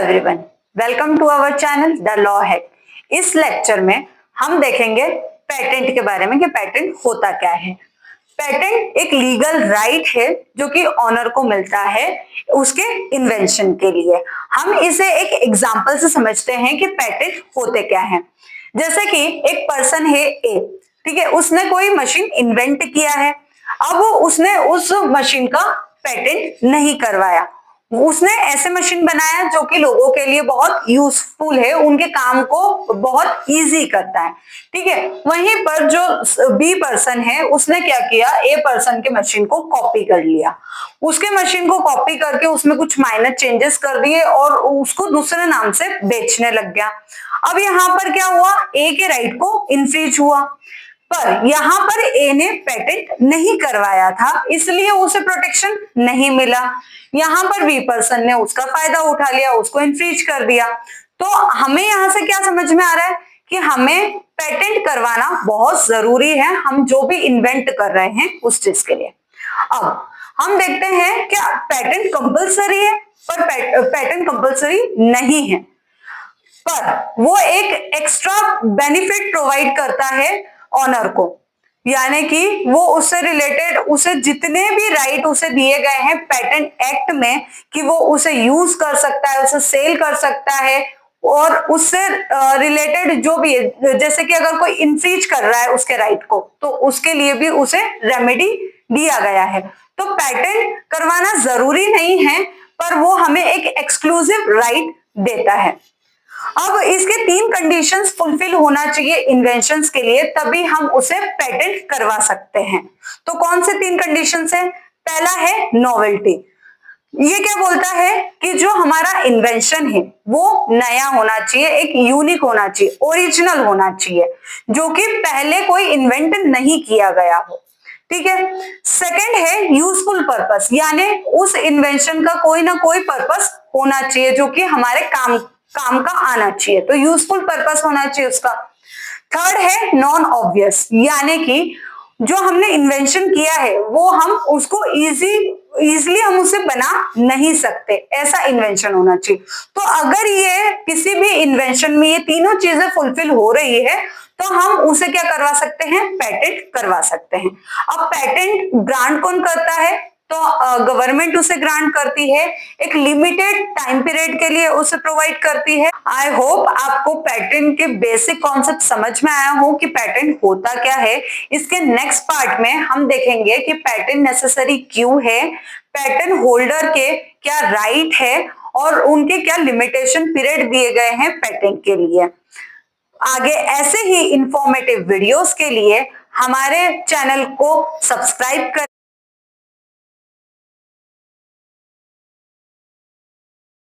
Everyone, welcome to our channel the law hack. इस lecture में हम देखेंगे पेटेंट के बारे में कि पेटेंट होता क्या है। पेटेंट एक लीगल राइट है जो कि ऑनर को मिलता है उसके इन्वेंशन के लिए। हम इसे एक एग्जांपल से समझते हैं कि पेटेंट होते क्या है। जैसे कि एक पर्सन है ए, ठीक है, उसने कोई मशीन इन्वेंट किया है। अब उसने उस मशीन का पेटेंट नहीं करवाया। उसने ऐसे मशीन बनाया जो कि लोगों के लिए बहुत यूजफुल है, उनके काम को बहुत इजी करता है, ठीक है। वहीं पर जो बी पर्सन है उसने क्या किया, ए पर्सन के मशीन को कॉपी कर लिया। उसके मशीन को कॉपी करके उसमें कुछ माइनर चेंजेस कर दिए और उसको दूसरे नाम से बेचने लग गया। अब यहाँ पर क्या हुआ, ए के राइट को इन्फ्रिज हुआ, पर यहां पर ए ने पेटेंट नहीं करवाया था, इसलिए उसे प्रोटेक्शन नहीं मिला। यहां पर बी पर्सन ने उसका फायदा उठा लिया, उसको इन्फ्रिज कर दिया। तो हमें यहां से क्या समझ में आ रहा है कि हमें पेटेंट करवाना बहुत जरूरी है, हम जो भी इन्वेंट कर रहे हैं उस चीज के लिए। अब हम देखते हैं क्या पेटेंट कंपलसरी है, पर पेटेंट कंपलसरी नहीं है, पर वो एक एक्स्ट्रा बेनिफिट प्रोवाइड करता है ऑनर को। यानी कि वो उससे रिलेटेड उसे जितने भी राइट उसे दिए गए हैं पेटेंट एक्ट में कि वो उसे यूज कर सकता है, उसे सेल कर सकता है, और उससे रिलेटेड जो भी है, जैसे कि अगर कोई इन्फ्रीज कर रहा है उसके राइट को, तो उसके लिए भी उसे रेमेडी दिया गया है। तो पेटेंट करवाना जरूरी नहीं है, पर वो हमें एक एक्सक्लूसिव राइट देता है। अब इसके 3 कंडीशंस फुलफिल होना चाहिए इन्वेंशंस के लिए, तभी हम उसे पेटेंट करवा सकते हैं। तो कौन से 3 कंडीशंस है? पहला है नोवेल्टी। ये क्या बोलता है कि जो हमारा इन्वेंशन है वो नया होना चाहिए, एक यूनिक होना चाहिए, ओरिजिनल होना चाहिए, जो कि पहले कोई इन्वेंट नहीं किया गया हो, ठीक है। सेकंड है यूजफुल पर्पस, यानी उस इन्वेंशन का कोई ना कोई पर्पस होना चाहिए जो कि हमारे काम का आना चाहिए, तो यूजफुल पर्पस होना चाहिए उसका। थर्ड है नॉन ऑब्वियस, यानी कि जो हमने इन्वेंशन किया है वो हम उसको इजीली हम उसे बना नहीं सकते, ऐसा इन्वेंशन होना चाहिए। तो अगर ये किसी भी इन्वेंशन में ये तीनों चीजें फुलफिल हो रही है तो हम उसे क्या करवा सकते हैं, पेटेंट करवा सकते हैं। अब पेटेंट ग्रांट कौन करता है? तो गवर्नमेंट उसे ग्रांट करती है, एक लिमिटेड टाइम पीरियड के लिए उसे प्रोवाइड करती है। आई होप आपको पेटेंट के बेसिक कॉन्सेप्ट समझ में आया हो कि पेटेंट होता क्या है। इसके नेक्स्ट पार्ट में हम देखेंगे कि पेटेंट नेसेसरी क्यों है, पेटेंट होल्डर के क्या राइट है और उनके क्या लिमिटेशन पीरियड दिए गए हैं पेटेंट के लिए। आगे ऐसे ही इंफॉर्मेटिव वीडियोस के लिए हमारे चैनल को सब्सक्राइब कर